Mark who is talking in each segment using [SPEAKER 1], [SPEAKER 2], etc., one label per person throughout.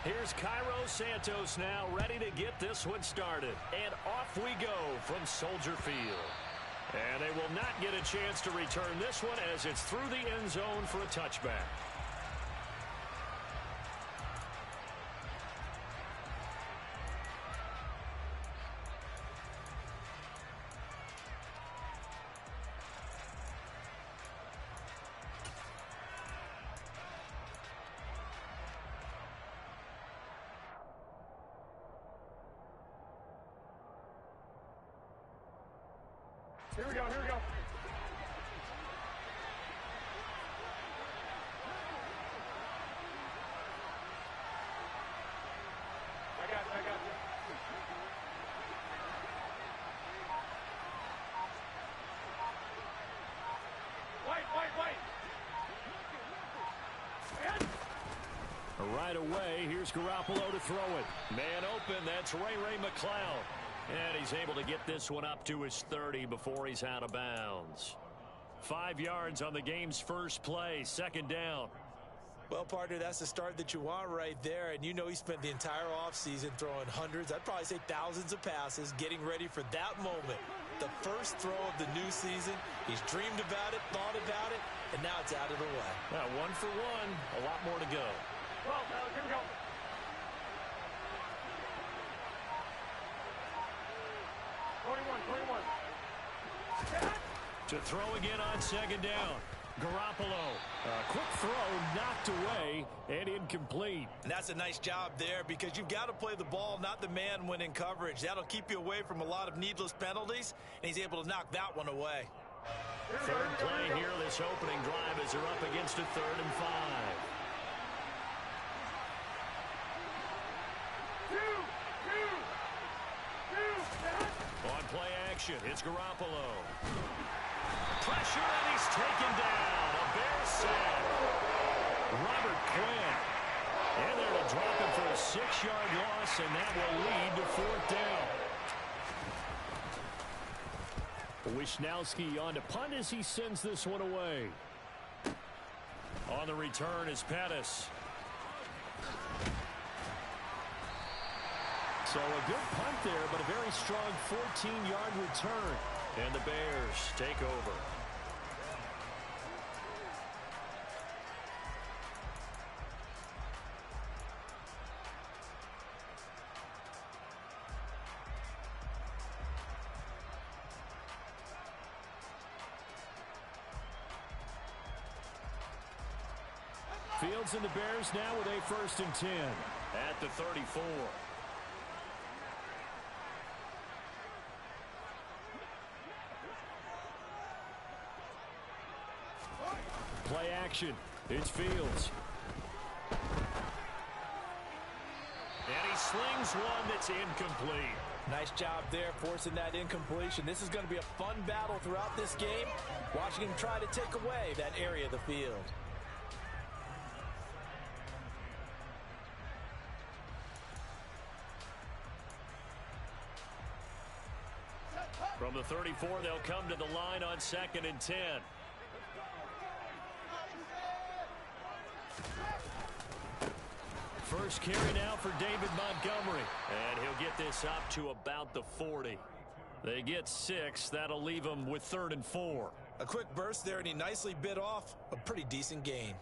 [SPEAKER 1] Here's Cairo Santos now ready to get this one started. And off we go from Soldier Field. And they will not get a chance to return this one as it's through the end zone for a touchback.
[SPEAKER 2] Here we go, here we go. I got you, I got you. Wait.
[SPEAKER 1] Right away, here's Garoppolo to throw it. Man open, that's Ray McCloud. And he's able to get this one up to his 30 before he's out of bounds. 5 yards on the game's first play, second down.
[SPEAKER 3] Well, partner, that's the start that you want right there. And you know he spent the entire offseason throwing hundreds, I'd probably say thousands of passes, getting ready for that moment. The first throw of the new season. He's dreamed about it, thought about it, and now it's out of the way.
[SPEAKER 1] Now, 1 for 1, a lot more to go.
[SPEAKER 2] Well, here we go.
[SPEAKER 1] To throw again on second down. Garoppolo. A quick throw knocked away and incomplete.
[SPEAKER 3] And that's a nice job there because you've got to play the ball, not the man when in coverage. That'll keep you away from a lot of needless penalties, and he's able to knock that one away.
[SPEAKER 1] Third play here, this opening drive as they're up against a 3rd and 5. On play action, it's Garoppolo. Pressure, and he's taken down. A Bear sack. Robert Quinn. And they're to drop him for a 6-yard loss, and that will lead to 4th down. Wisnowski on to punt as he sends this one away. On the return is Pettis. So a good punt there, but a very strong 14-yard return. And the Bears take over. Fields and the Bears now with a 1st and 10 at the 34. Play action. It's Fields. And he slings one that's incomplete.
[SPEAKER 3] Nice job there forcing that incompletion. This is going to be a fun battle throughout this game. Watching him try to take away that area of the field.
[SPEAKER 1] From the 34, they'll come to the line on 2nd and 10. First carry now for David Montgomery. And he'll get this up to about the 40. They get 6. That'll leave them with 3rd and 4.
[SPEAKER 3] A quick burst there, and he nicely bit off a pretty decent gain.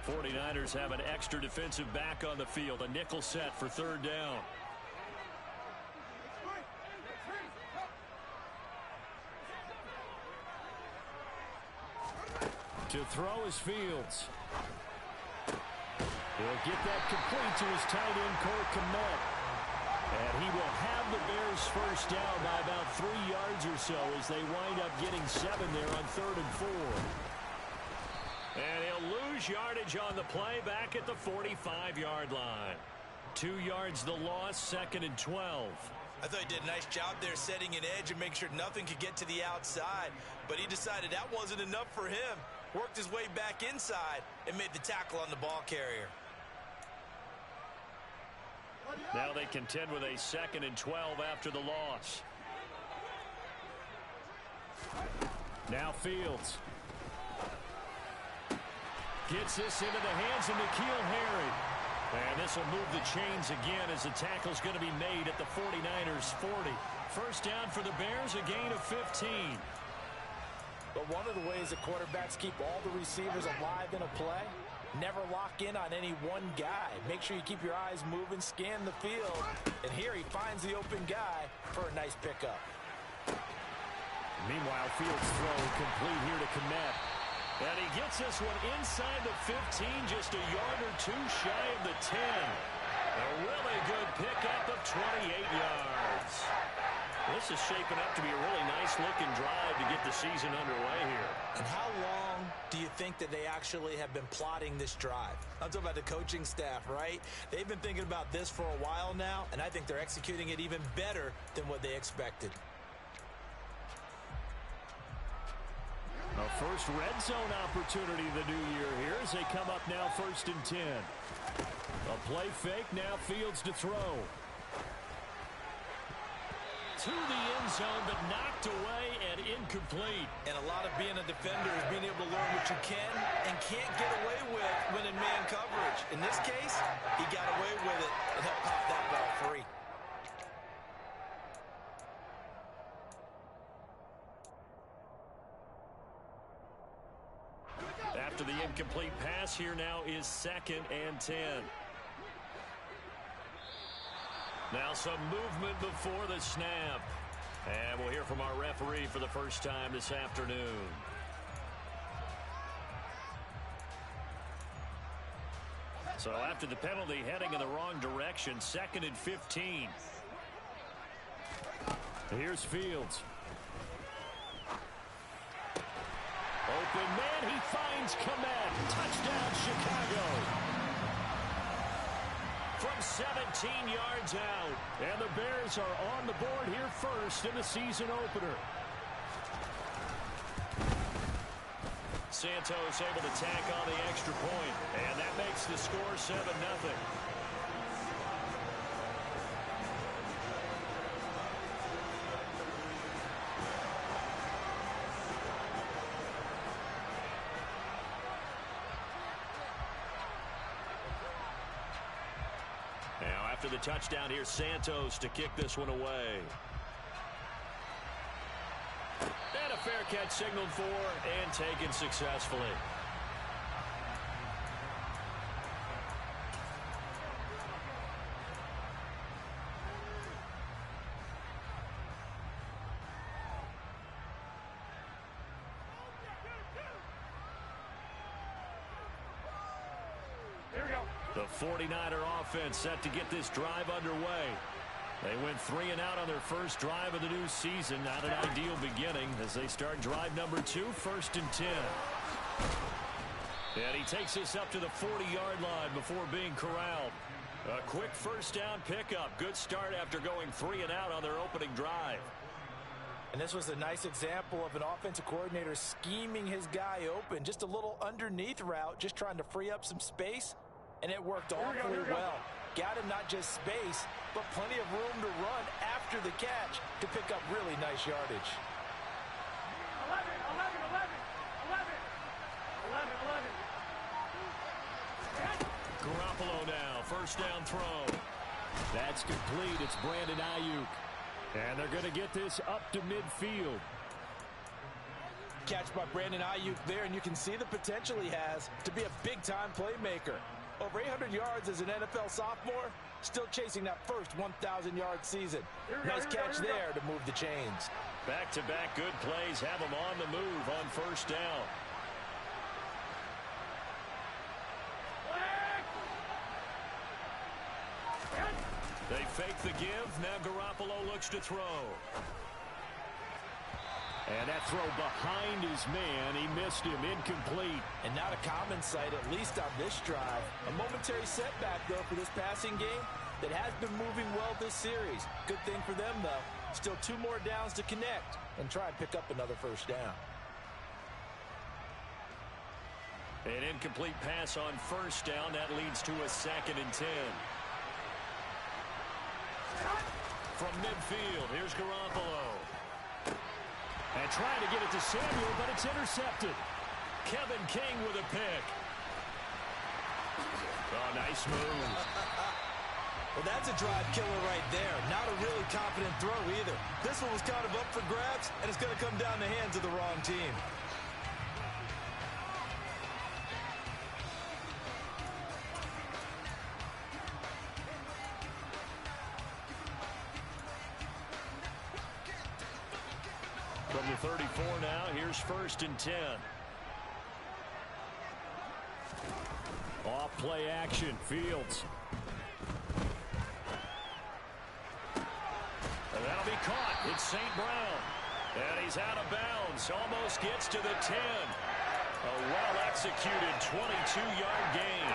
[SPEAKER 1] The 49ers have an extra defensive back on the field. A nickel set for 3rd down. To throw is Fields. He'll get that complete to his tight end, Cole Kmet. And he will have the Bears first down by about 3 yards or so as they wind up getting 7 there on 3rd and 4. And he'll lose yardage on the play back at the 45-yard line. 2 yards the loss, 2nd and 12.
[SPEAKER 3] I thought he did a nice job there setting an edge and making sure nothing could get to the outside. But he decided that wasn't enough for him. Worked his way back inside and made the tackle on the ball carrier.
[SPEAKER 1] Now they contend with a 2nd and 12 after the loss. Now Fields. Gets this into the hands of N'Keal Harry. And this will move the chains again as the tackle's going to be made at the 49ers 40. First down for the Bears, a gain of 15.
[SPEAKER 3] But one of the ways that quarterbacks keep all the receivers alive in a play, never lock in on any one guy. Make sure you keep your eyes moving, scan the field. And here he finds the open guy for a nice pickup.
[SPEAKER 1] Meanwhile, Fields' throw complete here to Kmet. And he gets this one inside the 15, just a yard or two shy of the 10. A really good pickup of 28 yards. This is shaping up to be a really nice-looking drive to get the season underway here.
[SPEAKER 3] And how long do you think that they actually have been plotting this drive? I'm talking about the coaching staff, right? They've been thinking about this for a while now, and I think they're executing it even better than what they expected.
[SPEAKER 1] A first red zone opportunity the new year here as they come up now 1st and 10. A play fake, now Fields to throw. To the end zone, but knocked away and incomplete. And a lot of being a defender is being able to learn what you can and can't get away with when in man coverage. In this case, he got away with it and helped pop that ball free. After the incomplete pass, here now is 2nd and 10. Now some movement before the snap. And we'll hear from our referee for the first time this afternoon. So after the penalty, heading in the wrong direction, 2nd and 15. Here's Fields. Open man, he finds Kmet. Touchdown, Chicago. From 17 yards out. And the Bears are on the board here first in the season opener. Santos able to tack on the extra point. And that makes the score 7-0. After the touchdown, here's Santos to kick this one away. And a fair catch signaled for and taken successfully. The 49er offense set to get this drive underway. They went 3 and out on their first drive of the new season. Not an ideal beginning as they start drive number 2, 1st and 10. And he takes this up to the 40-yard line before being corralled. A quick first down pickup. Good start after going 3 and out on their opening drive.
[SPEAKER 3] And this was a nice example of an offensive coordinator scheming his guy open. Just a little underneath route, just trying to free up some space. And it worked awfully well. Got him not just space, but plenty of room to run after the catch to pick up really nice yardage.
[SPEAKER 2] 11, 11.
[SPEAKER 1] Garoppolo now, first down throw. That's complete. It's Brandon Ayuk. And they're going to get this up to midfield.
[SPEAKER 3] Catch by Brandon Ayuk there, and you can see the potential he has to be a big-time playmaker. Over 800 yards as an NFL sophomore, still chasing that first 1,000-yard season. Nice catch there to move the chains.
[SPEAKER 1] Back-to-back good plays have them on the move on first down. They fake the give. Now Garoppolo looks to throw. And that throw behind his man. He missed him. Incomplete.
[SPEAKER 3] And not a common sight, at least on this drive. A momentary setback, though, for this passing game that has been moving well this series. Good thing for them, though. Still 2 more downs to connect and try and pick up another first down.
[SPEAKER 1] An incomplete pass on first down. That leads to a 2nd and 10. from midfield. Here's Garoppolo. And trying to get it to Samuel, but it's intercepted. Kevin King with a pick. Oh, nice move.
[SPEAKER 3] Well, that's a drive killer right there. Not a really confident throw either. This one was kind of up for grabs, and it's going to come down the hands of the wrong team.
[SPEAKER 1] From the 34 now, here's 1st and 10. Off play action, Fields. And that'll be caught. It's St. Brown. And he's out of bounds. Almost gets to the 10. A well-executed 22-yard gain.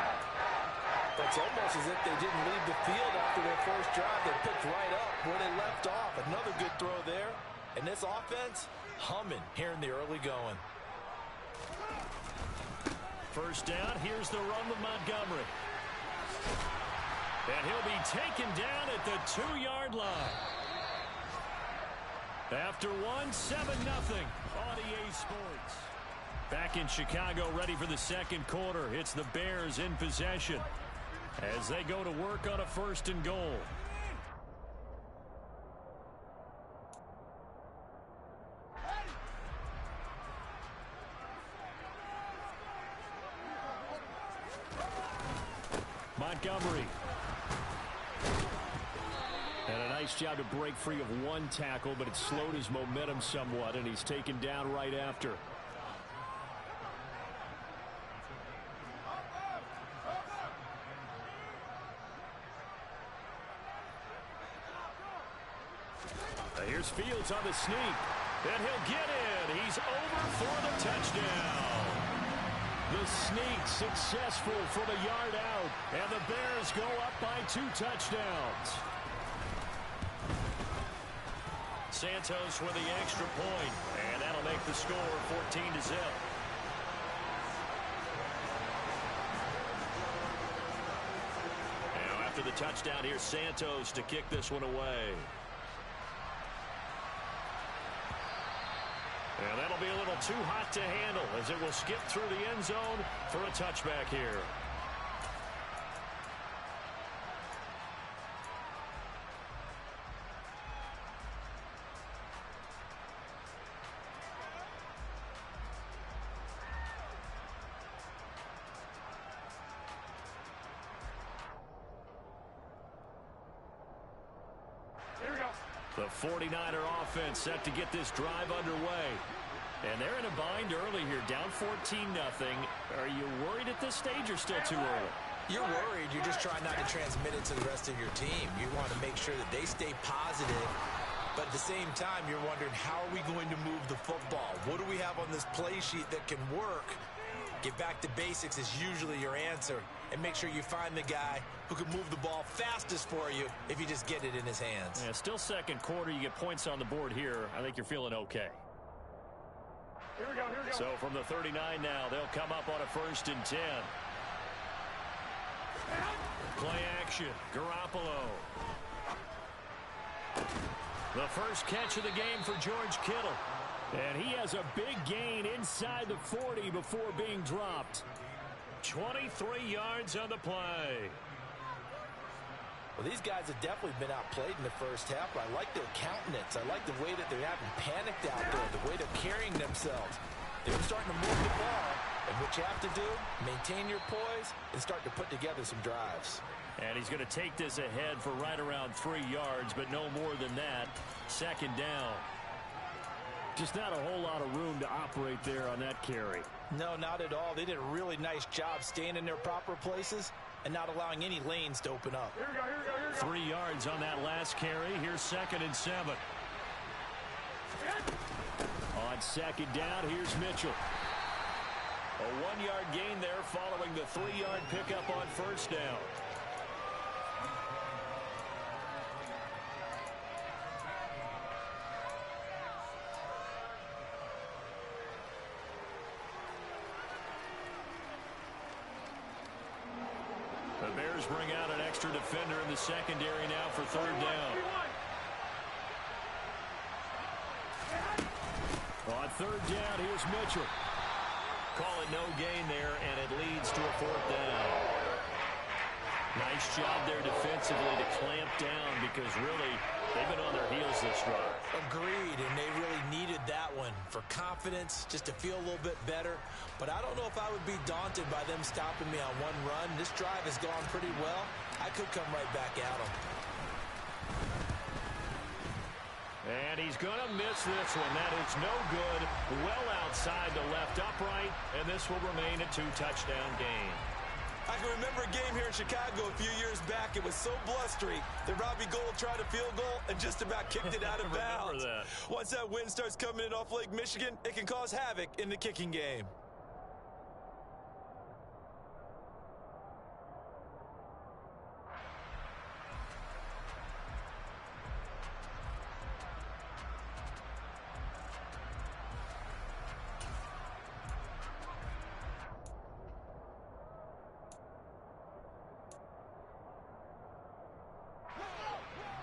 [SPEAKER 3] It's almost as if they didn't leave the field after their first drive. They picked right up where they left off. Another good throw there. And this offense, humming here in the early going.
[SPEAKER 1] First down, here's the run with Montgomery. And he'll be taken down at the 2-yard line. After 7-0 on EA Sports. Back in Chicago, ready for the second quarter. It's the Bears in possession as they go to work on a 1st and goal. Montgomery. And a nice job to break free of one tackle, but it slowed his momentum somewhat, and he's taken down right after. Here's Fields on the sneak. And he'll get in. He's over for the touchdown. The sneak successful from a yard out. And the Bears go up by 2 touchdowns. Santos with the extra point. And that'll make the score 14-0. Now after the touchdown, here's Santos to kick this one away. And that'll be a little too hot to handle as it will skip through the end zone for a touchback here.
[SPEAKER 2] Here we go.
[SPEAKER 1] The 49er offense set to get this drive underway. And they're in a bind early here, down 14-0. Are you worried at this stage or still too early?
[SPEAKER 3] You're worried. You're just trying not to transmit it to the rest of your team. You want to make sure that they stay positive. But at the same time, you're wondering, how are we going to move the football? What do we have on this play sheet that can work? Get back to basics is usually your answer. And make sure you find the guy who can move the ball fastest for you if you just get it in his hands.
[SPEAKER 1] Yeah, still second quarter. You get points on the board here. I think you're feeling okay.
[SPEAKER 2] Here we go, here we go.
[SPEAKER 1] So from the 39 now, they'll come up on a 1st and 10. Play action. Garoppolo. The first catch of the game for George Kittle. And he has a big gain inside the 40 before being dropped. 23 yards on the play.
[SPEAKER 3] Well, these guys have definitely been outplayed in the first half, but I like their countenance. I like the way that they're having panicked out there, the way they're carrying themselves. They're starting to move the ball, and what you have to do, maintain your poise and start to put together some drives.
[SPEAKER 1] And he's going to take this ahead for right around 3 yards, but no more than that. 2nd down. Just not a whole lot of room to operate there on that carry.
[SPEAKER 3] No, not at all. They did a really nice job staying in their proper places and not allowing any lanes to open up.
[SPEAKER 2] Here we go, here we go, here we go.
[SPEAKER 1] 3 yards on that last carry. Here's 2nd and 7. On 2nd down, here's Mitchell. A 1-yard gain there following the 3-yard pickup on 1st down. The Bears bring out an extra defender in the secondary now for 3rd down. third down, here's Mitchell.
[SPEAKER 4] Call it no gain there, and it leads to a fourth down. Nice job there defensively to clamp down because really they've been on their heels this drive.
[SPEAKER 3] Agreed, and they really needed that one for confidence, just to feel a little bit better. But I don't know if I would be daunted by them stopping me on one run. This drive has gone pretty well. I could come right back at them.
[SPEAKER 1] And he's going to miss this one. That is no good. Well outside the left upright, and this will remain a 2-touchdown game.
[SPEAKER 3] I can remember a game here in Chicago a few years back. It was so blustery that Robbie Gould tried a field goal and just about kicked it out of bounds.
[SPEAKER 1] That.
[SPEAKER 3] Once that wind starts coming in off Lake Michigan, it can cause havoc in the kicking game.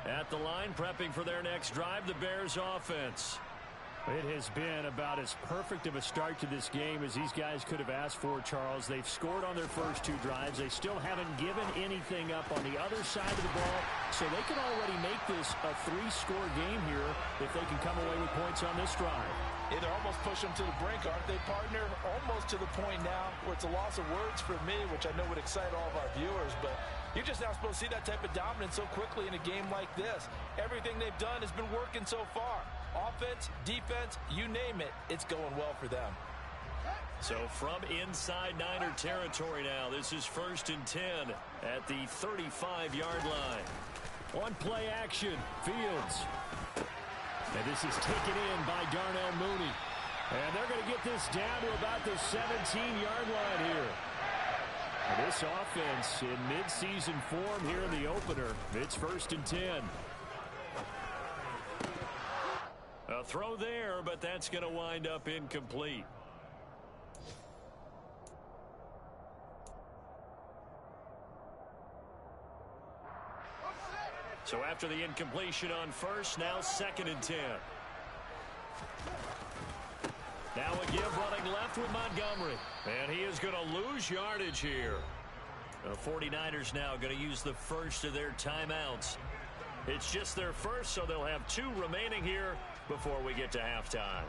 [SPEAKER 1] At the line, prepping for their next drive, the Bears offense. It has been about as perfect of a start to this game as these guys could have asked for, Charles. They've scored on their first 2 drives. They still haven't given anything up on the other side of the ball, so they can already make this a 3-score game here if they can come away with points on this drive.
[SPEAKER 5] It'll almost push them to the brink, aren't they, partner? Almost to the point now where it's a loss of words for me, which I know would excite all of our viewers, but you're just now supposed to see that type of dominance so quickly in a game like this. Everything they've done has been working so far. Offense, defense, you name it, it's going well for them.
[SPEAKER 1] So from inside Niner territory now, this is 1st and 10 at the 35-yard line. On play action, Fields. And this is taken in by Darnell Mooney. And they're going to get this down to about the 17-yard line here. And this offense in mid-season form here in the opener. It's 1st and 10. A throw there, but that's going to wind up incomplete. So after the incompletion on first, now 2nd and 10. Now a give running left with Montgomery. And he is going to lose yardage here. The 49ers now going to use the first of their timeouts. It's just their first, so they'll have 2 remaining here before we get to halftime.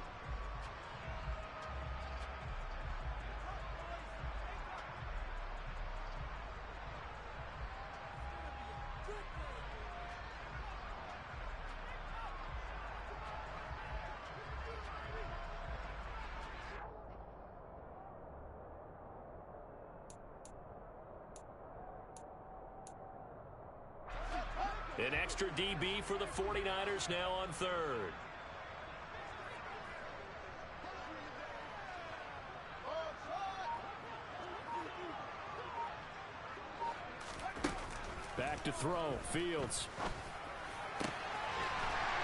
[SPEAKER 1] An extra DB for the 49ers now on 3rd. Back to throw. Fields.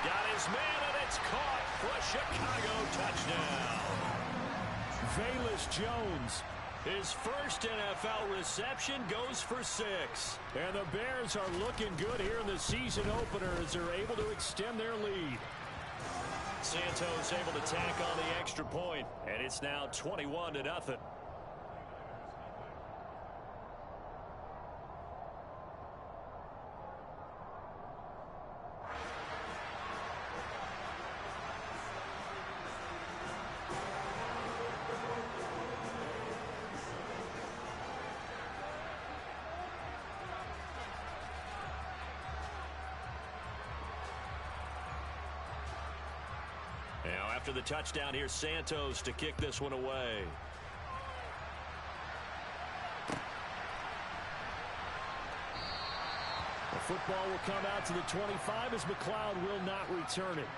[SPEAKER 1] Got his man, and it's caught for a Chicago touchdown. Velus Jones. His first NFL reception goes for 6. And the Bears are looking good here in the season opener as they're able to extend their lead. Santos able to tack on the extra point, and it's now 21-0. Now after the touchdown, here's Santos to kick this one away. The football will come out to the 25 as McLeod will not return it.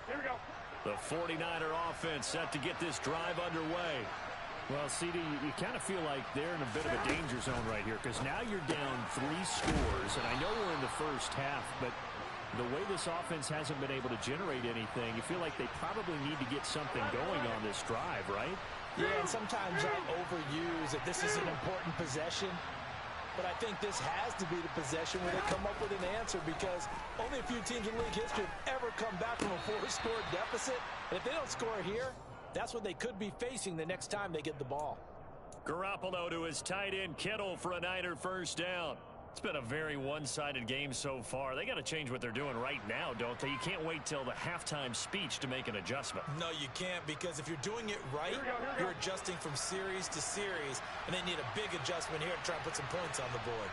[SPEAKER 2] Here we go.
[SPEAKER 1] The 49er offense set to get this drive underway. Well, CD, you kind of feel like they're in a bit of a danger zone right here because now you're down 3 scores, and I know we're in the first half, but the way this offense hasn't been able to generate anything, you feel like they probably need to get something going on this drive, right?
[SPEAKER 3] Yeah, and sometimes I overuse that this is an important possession, but I think this has to be the possession where they come up with an answer because only a few teams in league history have ever come back from a 4-score deficit. And if they don't score here, that's what they could be facing the next time they get the ball.
[SPEAKER 1] Garoppolo to his tight end Kittle for a Niner first down. It's been a very one-sided game so far. They got to change what they're doing right now, don't they? You can't wait till the halftime speech to make an adjustment.
[SPEAKER 3] No, you can't, because if you're doing it right, you're adjusting from series to series, and they need a big adjustment here to try and put some points on the board.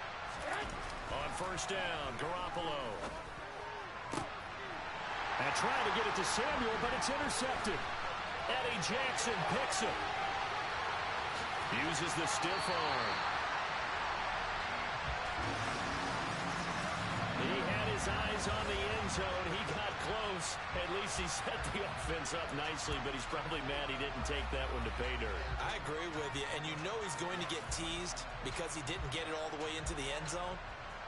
[SPEAKER 1] On first down, Garoppolo. And trying to get it to Samuel, but it's intercepted. Eddie Jackson picks it. Uses the stiff arm. He had his eyes on the end zone. He got close. At least he set the offense up nicely, but he's probably mad he didn't take that one to pay dirt.
[SPEAKER 3] I agree with you, and you know he's going to get teased because he didn't get it all the way into the end zone.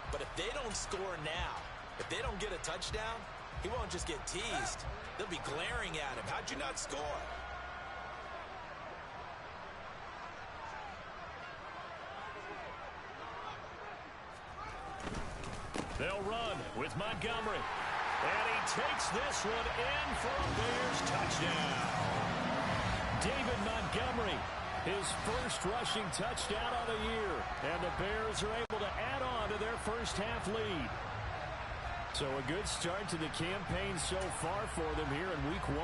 [SPEAKER 3] But if they don't score now, if they don't get a touchdown, he won't just get teased. They'll be glaring at him. How'd you not score?
[SPEAKER 1] They'll run with Montgomery. And he takes this one in for a Bears touchdown. David Montgomery, his first rushing touchdown of the year. And the Bears are able to add on to their first half lead. So a good start to the campaign so far for them here in week 1.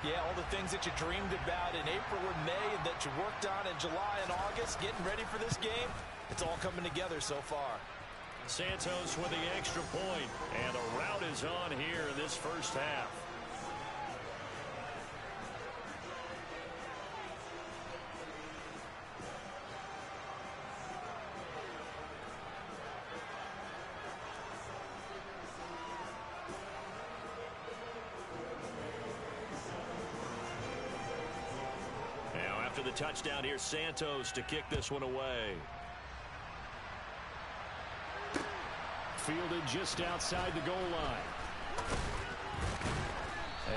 [SPEAKER 3] Yeah, all the things that you dreamed about in April and May and that you worked on in July and August, getting ready for this game, it's all coming together so far.
[SPEAKER 1] Santos with the extra point, and the route is on here in this first half. Now after the touchdown, here's Santos to kick this one away. Fielded just outside the goal line.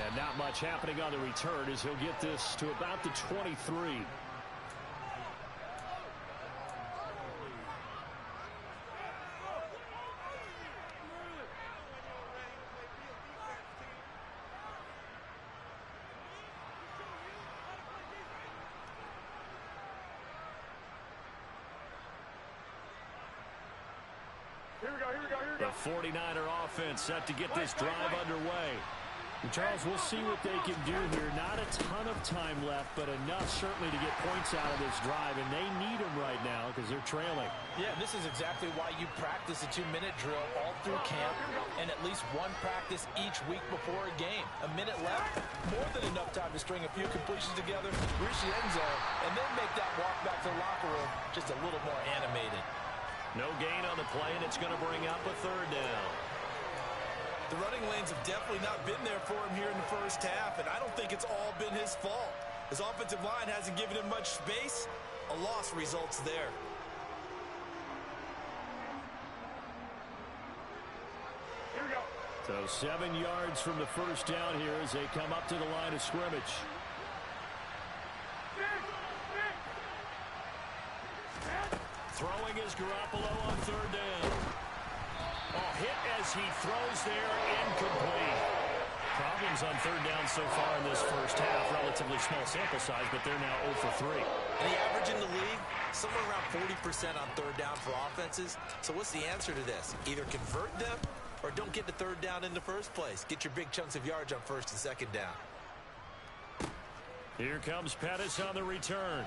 [SPEAKER 1] And not much happening on the return as he'll get this to about the 23. The 49er offense set to get this drive underway. And Charles, we'll see what they can do here. Not a ton of time left, but enough certainly to get points out of this drive, and they need them right now because they're trailing.
[SPEAKER 3] Yeah, this is exactly why you practice a 2-minute drill all through camp and at least one practice each week before a game. A minute left, more than enough time to string a few completions together, reach the end zone, and then make that walk back to the locker room just a little more animated.
[SPEAKER 1] No gain on the play, and it's going to bring up a third down.
[SPEAKER 3] The running lanes have definitely not been there for him here in the first half, and I don't think it's all been his fault. His offensive line hasn't given him much space. A loss results there.
[SPEAKER 2] Here we go.
[SPEAKER 1] So 7 yards from the first down here as they come up to the line of scrimmage. Throwing is Garoppolo on third down. Oh, hit as he throws there, incomplete. Problems on third down so far in this first half. Relatively small sample size, but they're now 0 for 3.
[SPEAKER 3] And the average in the league, somewhere around 40% on third down for offenses. So what's the answer to this? Either convert them or don't get the third down in the first place. Get your big chunks of yards on first and second down.
[SPEAKER 1] Here comes Pettis on the return.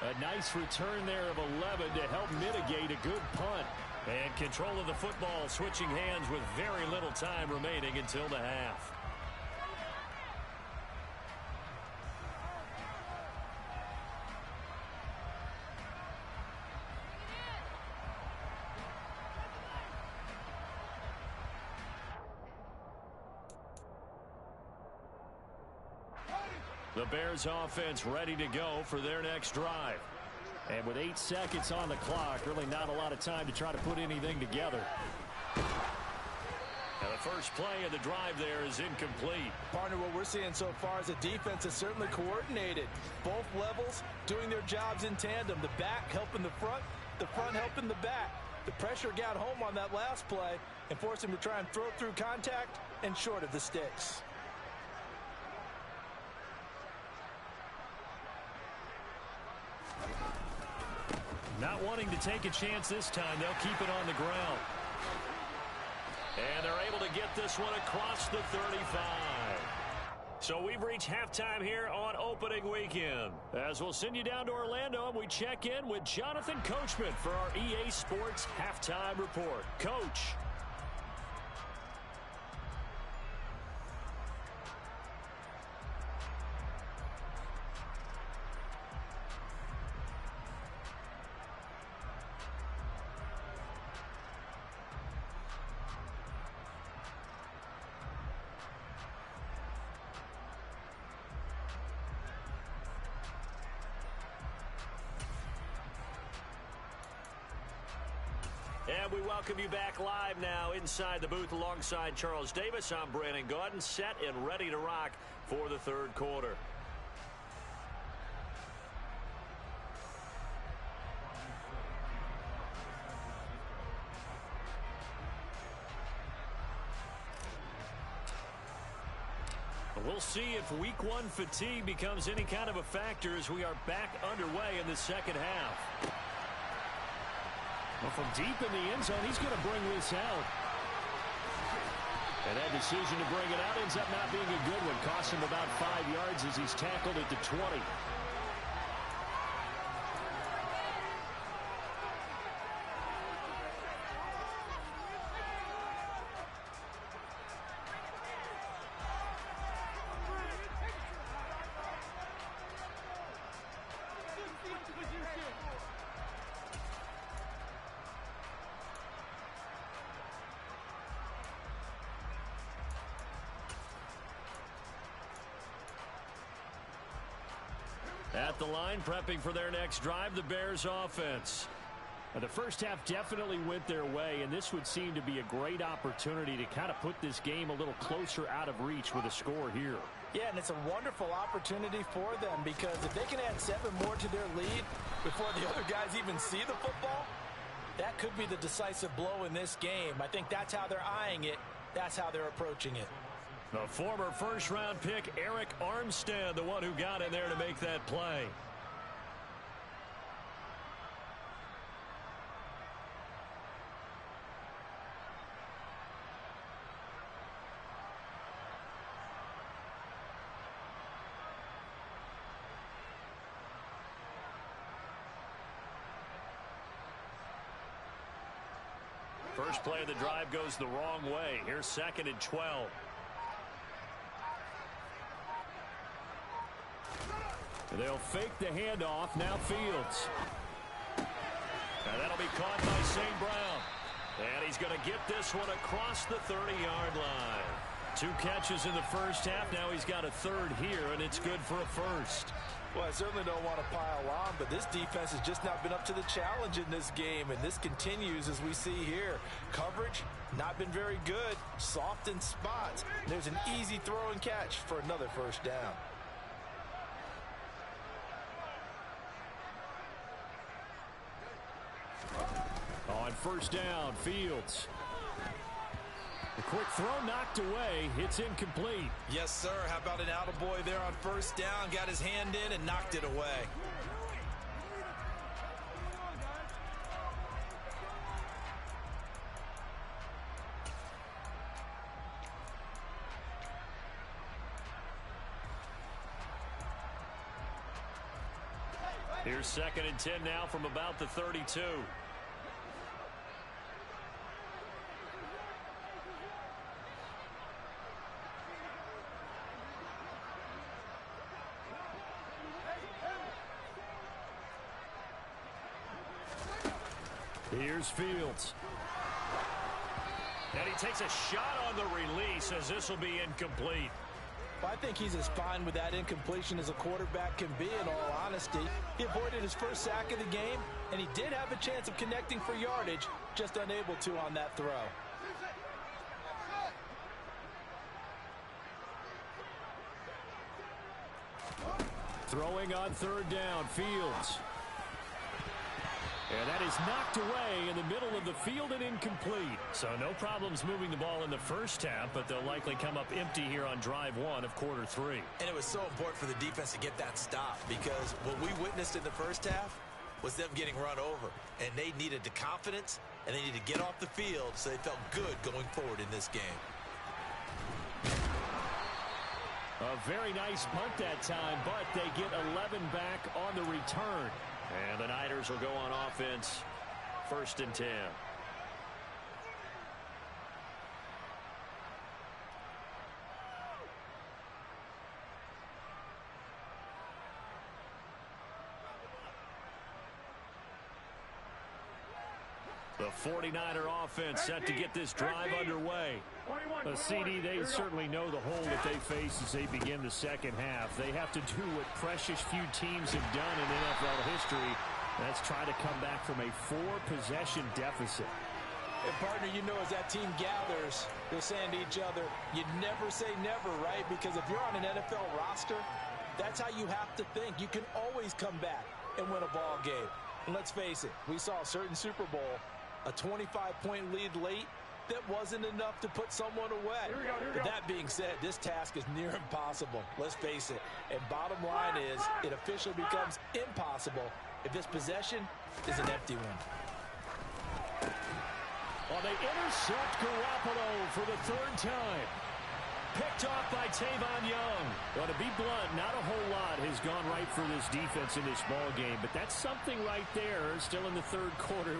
[SPEAKER 1] A nice return there of 11 to help mitigate a good punt. And control of the football switching hands with very little time remaining until the half. The Bears offense ready to go for their next drive. And with 8 seconds on the clock, really not a lot of time to try to put anything together. And the first play of the drive there is incomplete.
[SPEAKER 5] Partner, what we're seeing so far is the defense is certainly coordinated. Both levels doing their jobs in tandem. The back helping the front helping the back. The pressure got home on that last play and forced him to try and throw through contact and short of the sticks.
[SPEAKER 1] Not wanting to take a chance this time, they'll keep it on the ground. And they're able to get this one across the 35. So we've reached halftime here on opening weekend. As we'll send you down to Orlando, and we check in with Jonathan Coachman for our EA Sports Halftime Report. Coach. And we welcome you back live now inside the booth alongside Charles Davis. I'm Brandon Gaudin, set and ready to rock for the third quarter. We'll see if week one fatigue becomes any kind of a factor as we are back underway in the second half. Well, from deep in the end zone, he's going to bring this out. And that decision to bring it out ends up not being a good one. Costs him about 5 yards as he's tackled at the 20. At the line, prepping for their next drive, the Bears offense. And the first half definitely went their way, and this would seem to be a great opportunity to kind of put this game a little closer out of reach with a score here.
[SPEAKER 5] Yeah, and it's a wonderful opportunity for them because if they can add 7 more to their lead before the other guys even see the football, that could be the decisive blow in this game. I think that's how they're eyeing it. That's how they're approaching it.
[SPEAKER 1] The former first-round pick, Eric Armstead, the one who got in there to make that play. First play of the drive goes the wrong way. Here's 2nd and 12. They'll fake the handoff. Now Fields. And that'll be caught by St. Brown. And he's going to get this one across the 30-yard line. 2 catches in the first half. Now he's got a third here, and it's good for a first.
[SPEAKER 5] Well, I certainly don't want to pile on, but this defense has just not been up to the challenge in this game, and this continues as we see here. Coverage, not been very good. Soft in spots. There's an easy throw and catch for another first down.
[SPEAKER 1] On first down, Fields. The quick throw knocked away. It's incomplete.
[SPEAKER 3] Yes, sir. How about an attaboy there on first down? Got his hand in and knocked it away.
[SPEAKER 1] Here's 2nd and 10 now from about the 32. Here's Fields. And he takes a shot on the release as this will be incomplete.
[SPEAKER 5] Well, I think he's as fine with that incompletion as a quarterback can be, in all honesty. He avoided his first sack of the game, and he did have a chance of connecting for yardage, just unable to on that throw.
[SPEAKER 1] Throwing on third down, Fields. And that is knocked away in the middle of the field and incomplete. So no problems moving the ball in the first half, but they'll likely come up empty here on drive one of quarter three.
[SPEAKER 3] And it was so important for the defense to get that stop, because what we witnessed in the first half was them getting run over. And they needed the confidence, and they needed to get off the field so they felt good going forward in this game.
[SPEAKER 1] A very nice punt that time, but they get 11 back on the return. And the Niners will go on offense, 1st and 10. The 49er offense set to get this drive underway. A CD, they certainly know the hole that they face as they begin the second half. They have to do what precious few teams have done in NFL history. That's try to come back from a 4-possession deficit.
[SPEAKER 5] And partner, you know, as that team gathers, they're saying to each other, you never say never, right? Because if you're on an NFL roster, that's how you have to think. You can always come back and win a ball game. And let's face it, we saw a certain Super Bowl, a 25-point lead late, that wasn't enough to put someone away.
[SPEAKER 2] Here we go.
[SPEAKER 5] But that being said, this task is near impossible. Let's face it. And bottom line is, it officially becomes impossible if this possession is an empty one.
[SPEAKER 1] Well, they intercept Garoppolo for the 3rd time. Picked off by Tavon Young. Well, to be blunt, not a whole lot has gone right for this defense in this ball game, but that's something right there. Still in the 3rd quarter.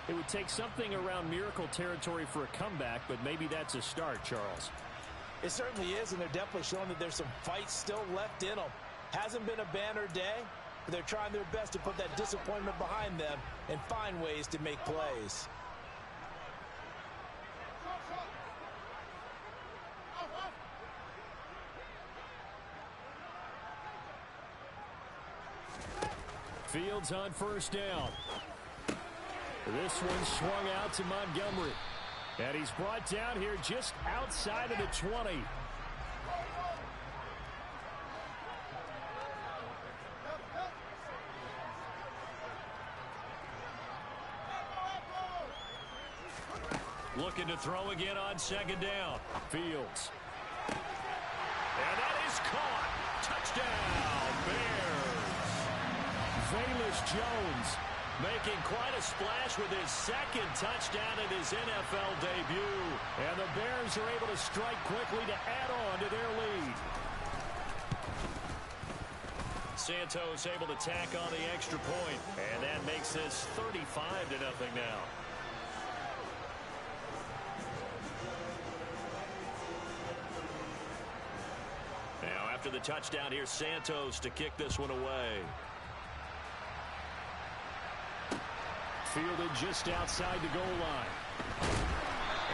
[SPEAKER 1] It would take something around miracle territory for a comeback, but maybe that's a start, Charles.
[SPEAKER 5] It certainly is, and they're definitely showing that there's some fight still left in them. Hasn't been a banner day, but they're trying their best to put that disappointment behind them and find ways to make plays.
[SPEAKER 1] Fields on 1st down. This one swung out to Montgomery. And he's brought down here just outside of the 20. Looking to throw again on 2nd down. Fields. And that is caught. Touchdown, Bears. Velus Jones making quite a splash with his 2nd touchdown in his NFL debut. And the Bears are able to strike quickly to add on to their lead. Santos able to tack on the extra point. And that makes this 35-0 now. Now after the touchdown, here's Santos to kick this one away. Fielded just outside the goal line.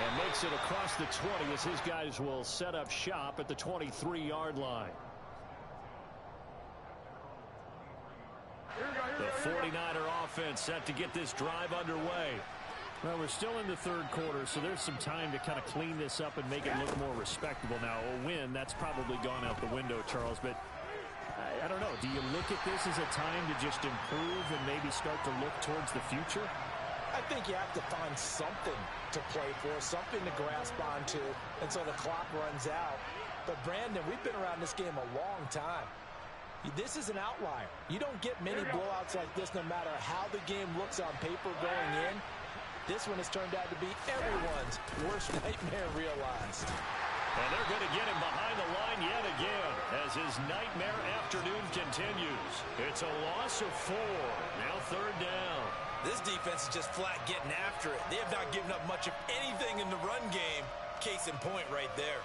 [SPEAKER 1] And makes it across the 20 as his guys will set up shop at the 23-yard line. The 49er offense set to get this drive underway. Well, we're still in the 3rd quarter, so there's some time to kind of clean this up and make it look more respectable. Now, a win, that's probably gone out the window, Charles, but I don't know. Do you look at this as a time to just improve and maybe start to look towards the future?
[SPEAKER 5] I think you have to find something to play for, something to grasp onto until the clock runs out. But, Brandon, we've been around this game a long time. This is an outlier. You don't get many blowouts like this no matter how the game looks on paper going in. This one has turned out to be everyone's worst nightmare realized.
[SPEAKER 1] And they're going to get him behind the line yet again as his nightmare afternoon continues. It's a loss of 4. Now 3rd down.
[SPEAKER 3] This defense is just flat getting after it. They have not given up much of anything in the run game. Case in point right there.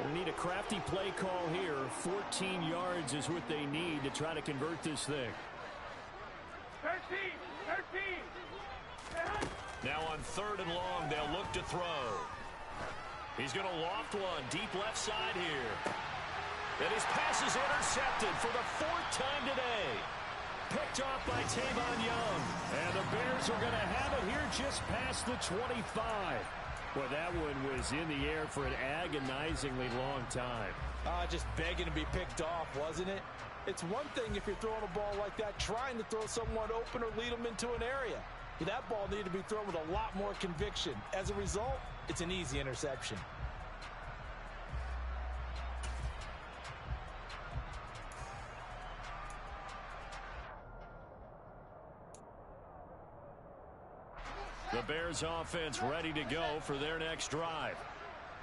[SPEAKER 1] We need a crafty play call here. 14 yards is what they need to try to convert this thing.
[SPEAKER 2] 13.
[SPEAKER 1] Now on 3rd and long, they'll look to throw.
[SPEAKER 4] He's going to loft one deep left side here. And his pass is intercepted for the 4th time today. Picked off by Tavon Young. And the Bears are going to have it here just past the 25. Well, that one was in the air for an agonizingly long time.
[SPEAKER 5] Just begging to be picked off, wasn't it? It's one thing if you're throwing a ball like that, trying to throw someone open or lead them into an area. But that ball needed to be thrown with a lot more conviction. As a result, it's an easy interception.
[SPEAKER 4] The Bears offense ready to go for their next drive.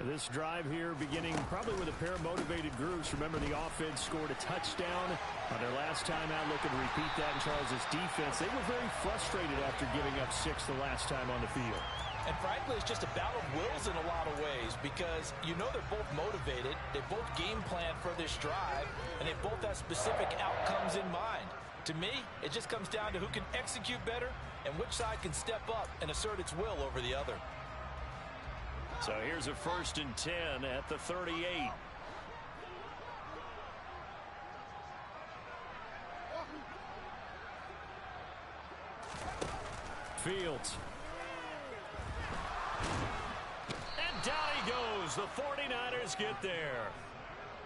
[SPEAKER 4] This drive here beginning probably with a pair of motivated groups. Remember, the offense scored a touchdown on their last time out. Looking to repeat that in Charles' defense. They were very frustrated after giving up 6 the last time on the field.
[SPEAKER 5] And frankly, it's just a battle of wills in a lot of ways because you know they're both motivated. They both game plan for this drive, and they both have specific outcomes in mind. To me, it just comes down to who can execute better and which side can step up and assert its will over the other.
[SPEAKER 4] So here's a 1st and 10 at the 38. Fields. And down he goes. The 49ers get there.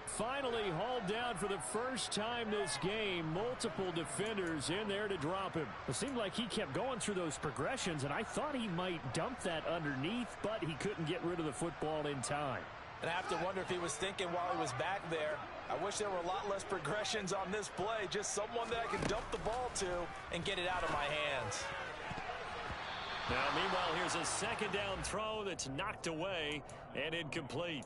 [SPEAKER 4] Finally hauled down for the first time this game. Multiple defenders in there to drop him. It seemed like he kept going through those progressions, and I thought he might dump that underneath, but he couldn't get rid of the football in time.
[SPEAKER 5] And I have to wonder if he was thinking while he was back there, I wish there were a lot less progressions on this play. Just someone that I can dump the ball to and get it out of my hands.
[SPEAKER 4] Now, meanwhile, here's a 2nd down throw that's knocked away and incomplete.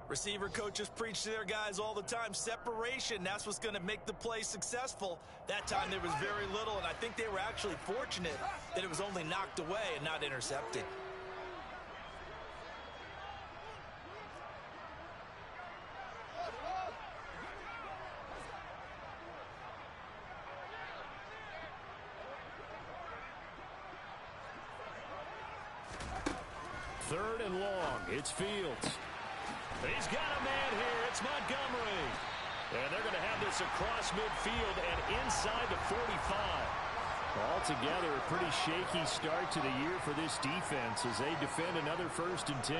[SPEAKER 3] Receiver coaches preach to their guys all the time. Separation, that's what's going to make the play successful. That time there was very little, and I think they were actually fortunate that it was only knocked away and not intercepted.
[SPEAKER 4] Third and long. It's Fields. He's got a man here. It's Montgomery. And they're going to have this across midfield and inside the 45. Altogether, a pretty shaky start to the year for this defense as they defend another 1st and 10.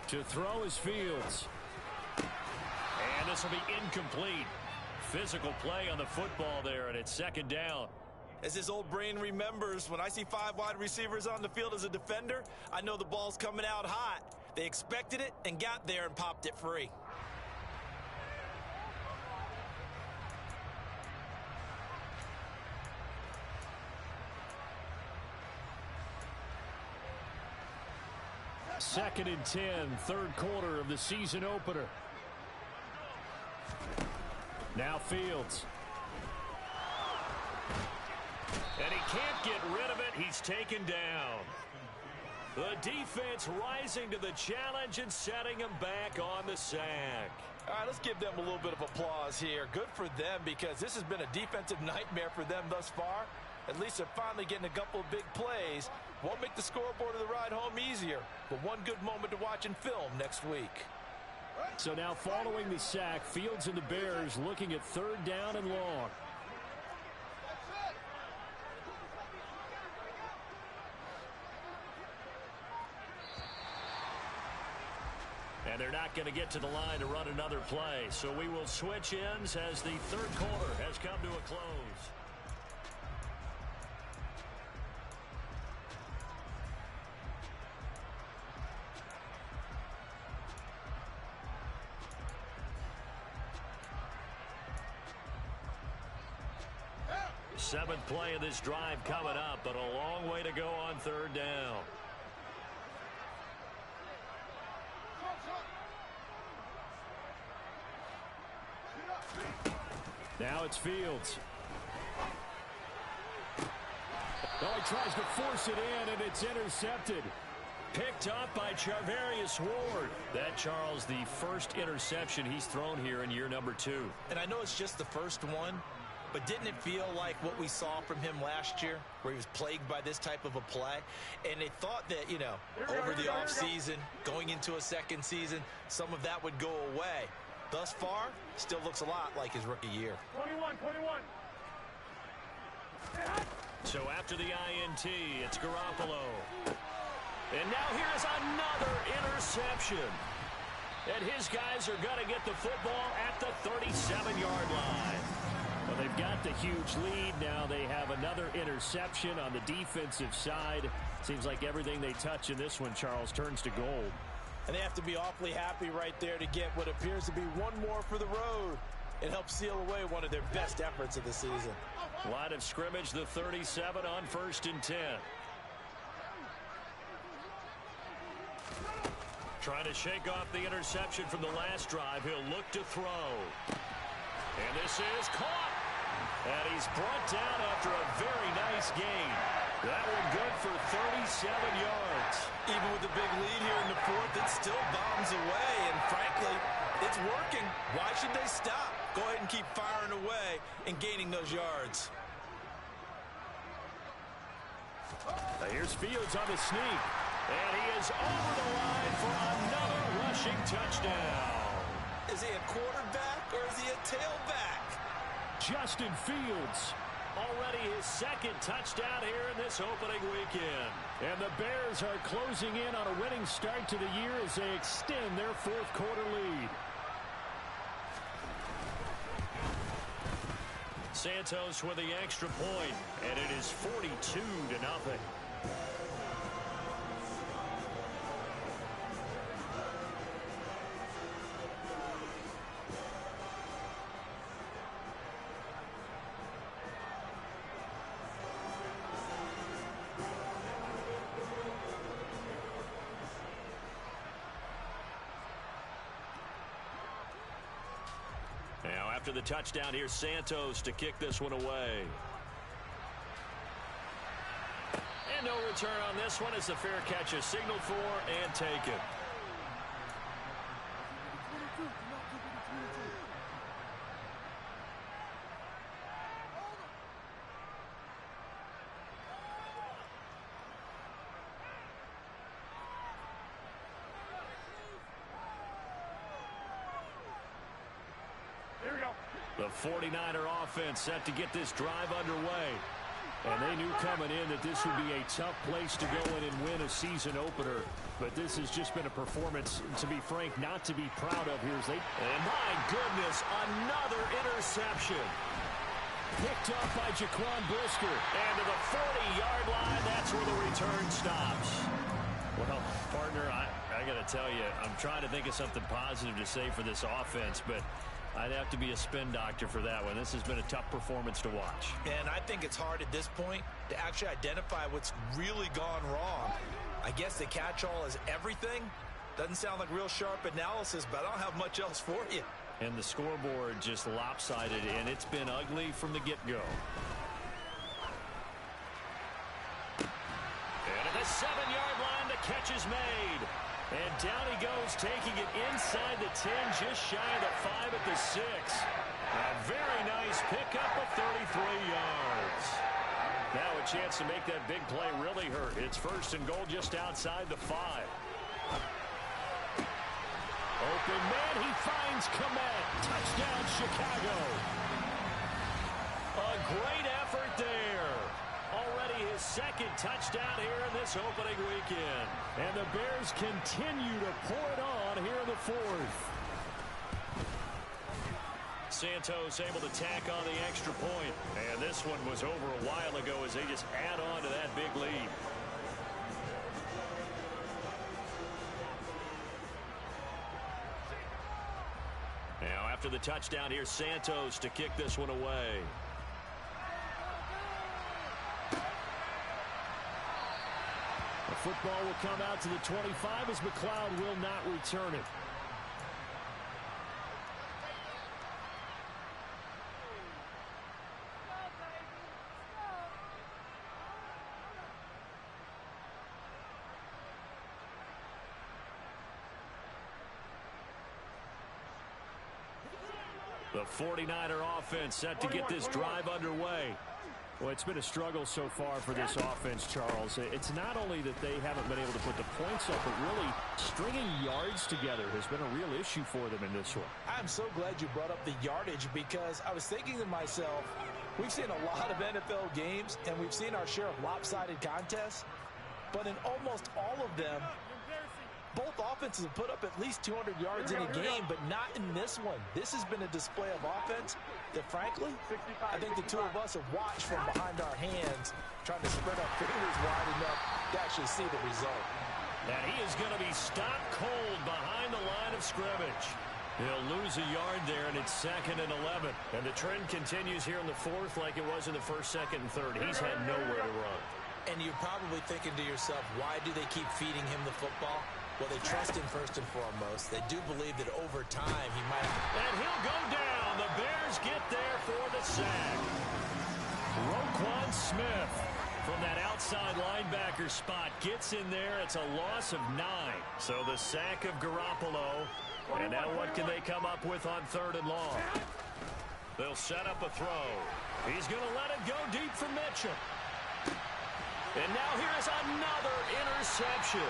[SPEAKER 4] To throw is Fields. And this will be incomplete. Physical play on the football there, and it's 2nd down.
[SPEAKER 3] As his old brain remembers, when I see 5 wide receivers on the field as a defender, I know the ball's coming out hot. They expected it and got there and popped it free.
[SPEAKER 4] Second and 10, 3rd quarter of the season opener. Now Fields. And he can't get rid of it. He's taken down. The defense rising to the challenge and setting him back on the sack.
[SPEAKER 5] All right, let's give them a little bit of applause here. Good for them because this has been a defensive nightmare for them thus far. At least they're finally getting a couple of big plays. Won't make the scoreboard of the ride home easier, but one good moment to watch in film next week.
[SPEAKER 4] So now following the sack, Fields and the Bears looking at 3rd down and long. And they're not going to get to the line to run another play. So we will switch ends as the 3rd quarter has come to a close. Seventh play of this drive coming up, but a long way to go on 3rd down. Now it's Fields. Oh, he tries to force it in, and it's intercepted. Picked up by Charvarius Ward. That, Charles, the first interception he's thrown here in year number 2.
[SPEAKER 3] And I know it's just the first one, But didn't it feel like what we saw from him last year, where he was plagued by this type of a play? And they thought that, you know, over the offseason, going into a second season, some of that would go away. Thus far, still looks a lot like his rookie year.
[SPEAKER 2] 21.
[SPEAKER 4] So after the INT, it's Garoppolo. And now here's another interception. And his guys are going to get the football at the 37-yard line. Well, they've got the huge lead. Now they have another interception on the defensive side. Seems like everything they touch in this one, Charles, turns to gold.
[SPEAKER 3] And they have to be awfully happy right there to get what appears to be one more for the road. It helps seal away one of their best efforts of the season.
[SPEAKER 4] Line of scrimmage, the 37 on 1st and 10. Trying to shake off the interception from the last drive. He'll look to throw. And this is caught. And he's brought down after a very nice gain. That one good for 37 yards.
[SPEAKER 3] Even with the big lead here in the fourth, it still bombs away. And frankly, it's working. Why should they stop? Go ahead and keep firing away and gaining those yards.
[SPEAKER 4] Now here's Fields on the sneak. And he is over the line for another rushing touchdown.
[SPEAKER 3] Is he a quarterback or is he a tailback?
[SPEAKER 4] Justin Fields, already his second touchdown here in this opening weekend. And the Bears are closing in on a winning start to the year as they extend their fourth quarter lead. Santos with the extra point, and it is 42-0. Now after the touchdown, here's Santos to kick this one away. And no return on this one as the fair catch is signaled for and taken. The 49er offense set to get this drive underway. And they knew coming in that this would be a tough place to go in and win a season opener. But this has just been a performance, to be frank, not to be proud of here. And my goodness, another interception. Picked up by Jaquan Brisker. And to the 40-yard line, that's where the return stops. Well, partner, I got to tell you, I'm trying to think of something positive to say for this offense, but I'd have to be a spin doctor for that one. This has been a tough performance to watch.
[SPEAKER 3] And I think it's hard at this point to actually identify what's really gone wrong. I guess the catch-all is everything. Doesn't sound like real sharp analysis, but I don't have much else for you.
[SPEAKER 4] And the scoreboard just lopsided, and it's been ugly from the get-go. And at the 7-yard line, the catch is made. And down he goes, taking it inside the 10, just shy of the 5 at the 6. A very nice pickup of 33 yards. Now a chance to make that big play really hurt. It's 1st and goal just outside the 5. Open man, he finds Komet. Touchdown, Chicago. A great effort there. Already his second touchdown here in this opening weekend. And the Bears continue to pour it on here in the 4th. Santos able to tack on the extra point. And this one was over a while ago as they just add on to that big lead. Now after the touchdown, here's Santos to kick this one away. The football will come out to the 25 as McLeod will not return it. The 49er offense set to get this drive underway. Well, it's been a struggle so far for this offense, Charles. It's not only that they haven't been able to put the points up, but really stringing yards together has been a real issue for them in this one.
[SPEAKER 3] I'm so glad you brought up the yardage, because I was thinking to myself, we've seen a lot of NFL games, and we've seen our share of lopsided contests, but in almost all of them, both offenses have put up at least 200 yards in a game, but not in this one. This has been a display of offense that, frankly, I think the two of us have watched from behind our hands, trying to spread our fingers wide enough to actually see the result.
[SPEAKER 4] And he is going to be stopped cold behind the line of scrimmage. He'll lose a yard there, and it's 2nd and 11. And the trend continues here in the 4th like it was in the 1st, 2nd, and 3rd. He's had nowhere to run.
[SPEAKER 3] And you're probably thinking to yourself, why do they keep feeding him the football? Well, they trust him first and foremost. They do believe that over time he might...
[SPEAKER 4] And he'll go down. The Bears get there for the sack. Roquan Smith from that outside linebacker spot gets in there. It's a loss of 9. So the sack of Garoppolo. And now what can they come up with on 3rd and long? They'll set up a throw. He's going to let it go deep for Mitchell. And now here's another interception.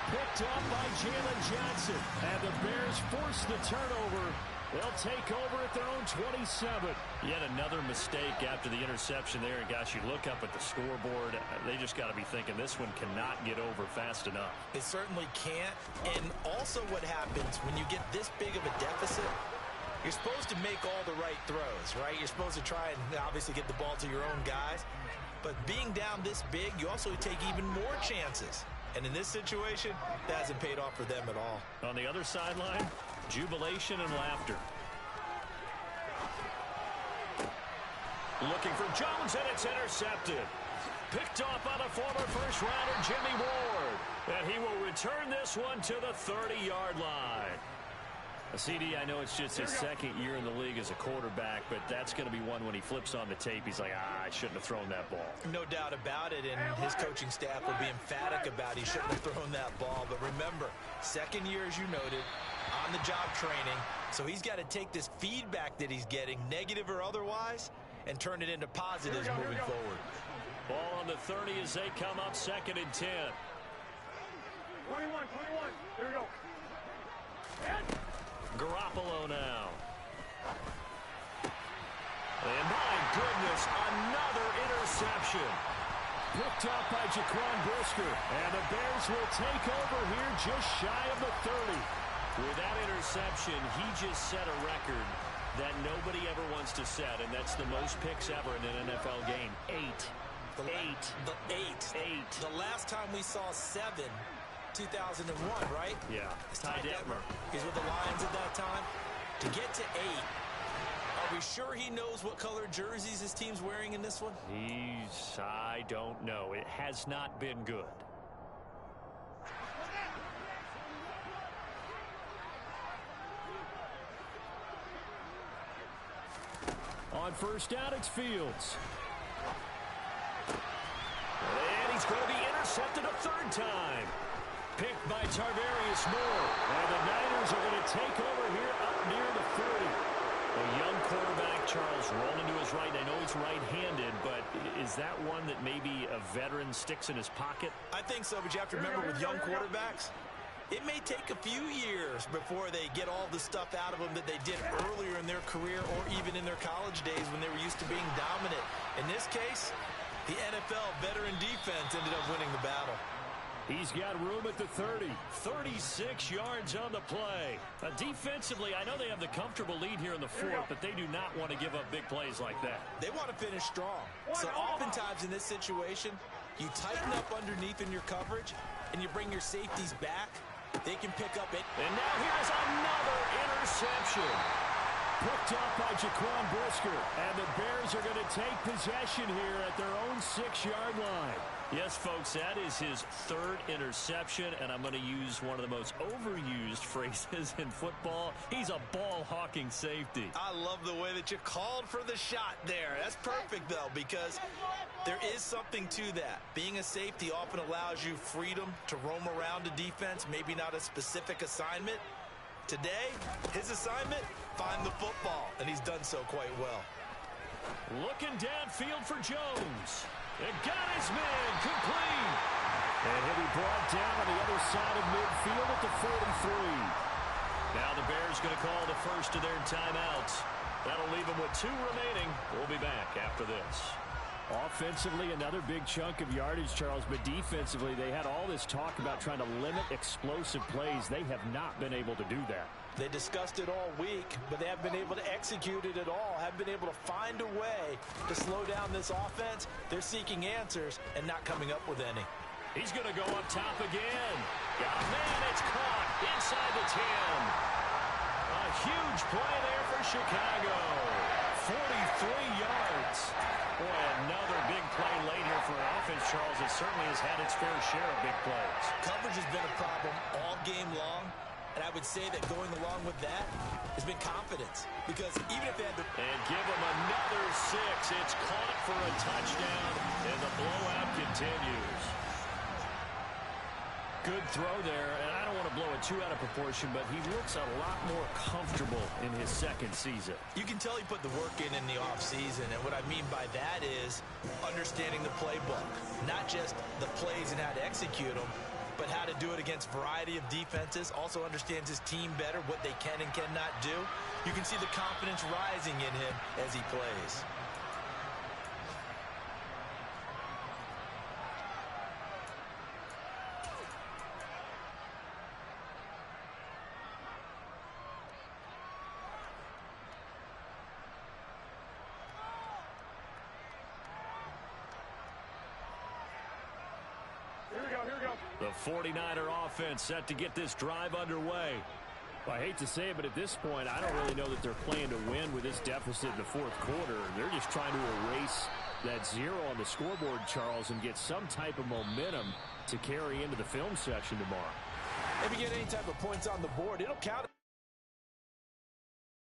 [SPEAKER 4] Picked up by Jalen Johnson. And the Bears force the turnover. They'll take over at their own 27. Yet another mistake after the interception there. And gosh, you look up at the scoreboard, they just got to be thinking this one cannot get over fast enough.
[SPEAKER 3] It certainly can't. And also what happens when you get this big of a deficit, you're supposed to make all the right throws, right? You're supposed to try and obviously get the ball to your own guys. But being down this big, you also take even more chances. And in this situation, that hasn't paid off for them at all.
[SPEAKER 4] On the other sideline, jubilation and laughter. Looking for Jones, and it's intercepted. Picked off by the former first-rounder Jimmy Ward. And he will return this one to the 30-yard line. CD, I know it's just his 2nd year in the league as a quarterback, but that's going to be one when he flips on the tape. He's like, I shouldn't have thrown that ball.
[SPEAKER 3] No doubt about it, and his coaching staff will be emphatic about he shouldn't have thrown that ball. But remember, 2nd year, as you noted, on-the-job training, so he's got to take this feedback that he's getting, negative or otherwise, and turn it into positives moving forward.
[SPEAKER 4] Ball on the 30 as they come up 2nd and 10.
[SPEAKER 2] 21. Here we go.
[SPEAKER 4] Garoppolo now. And my goodness, another interception. Picked up by Jaquan Brisker. And the Bears will take over here just shy of the 30. With that interception, he just set a record that nobody ever wants to set, and that's the most picks ever in an NFL game. 8.
[SPEAKER 3] The last time we saw 7, 2001, right?
[SPEAKER 4] Yeah. Ty Detmer.
[SPEAKER 3] He's with the Lions at that time. To get to 8, are we sure he knows what color jerseys his team's wearing in this one?
[SPEAKER 4] I don't know. It has not been good. On first down, it's Fields. And he's going to be intercepted a 3rd time. Picked by Tarvarius Moore. And the Niners are going to take over here up near the 40. A young quarterback, Charles, rolling to his right. I know he's right-handed, but is that one that maybe a veteran sticks in his pocket?
[SPEAKER 3] I think so, but you have to remember with young quarterbacks, it may take a few years before they get all the stuff out of them that they did earlier in their career or even in their college days when they were used to being dominant. In this case, the NFL veteran defense ended up winning the battle.
[SPEAKER 4] He's got room at the 30. 36 yards on the play. Defensively, I know they have the comfortable lead here in the 4th, but they do not want to give up big plays like that.
[SPEAKER 3] They want to finish strong. So oftentimes in this situation, you tighten up underneath in your coverage, and you bring your safeties back. They can pick up it.
[SPEAKER 4] And now here's another interception. Picked up by Jaquan Brisker. And the Bears are going to take possession here at their own 6-yard line. Yes, folks, that is his 3rd interception, and I'm going to use one of the most overused phrases in football. He's a ball-hawking safety.
[SPEAKER 3] I love the way that you called for the shot there. That's perfect, though, because there is something to that. Being a safety often allows you freedom to roam around a defense, maybe not a specific assignment. Today, his assignment, find the football. And done so quite well.
[SPEAKER 1] Looking downfield for Jones. It got his man complete. And he'll be brought down on the other side of midfield at the 43. Now the Bears going to call the first of their timeouts. That'll leave them with 2 remaining. We'll be back after this. Offensively, another big chunk of yardage, Charles, but defensively, they had all this talk about trying to limit explosive plays. They have not been able to do that.
[SPEAKER 3] They discussed it all week, but they haven't been able to execute it at all, haven't been able to find a way to slow down this offense. They're seeking answers and not coming up with any.
[SPEAKER 1] He's going to go up top again. Got a man, it's caught inside the 10. A huge play there for Chicago. 43 yards. Boy, another big play late here for an offense, Charles. It certainly has had its fair share of big plays.
[SPEAKER 3] Coverage has been a problem all game long, and I would say that going along with that has been confidence. Because even if they had to...
[SPEAKER 1] And give them another 6. It's caught for a touchdown, and the blowout continues. Good throw there, and I don't want to blow it too out of proportion, but he looks a lot more comfortable in his second season.
[SPEAKER 3] You can tell he put the work in the offseason, and what I mean by that is understanding the playbook. Not just the plays and how to execute them, but how to do it against a variety of defenses. Also understands his team better, what they can and cannot do. You can see the confidence rising in him as he plays.
[SPEAKER 1] The 49er offense set to get this drive underway.
[SPEAKER 4] Well, I hate to say it, but at this point, I don't really know that they're playing to win with this deficit in the fourth quarter. They're just trying to erase that 0 on the scoreboard, Charles, and get some type of momentum to carry into the film session tomorrow.
[SPEAKER 3] If you get any type of points on the board, it'll count.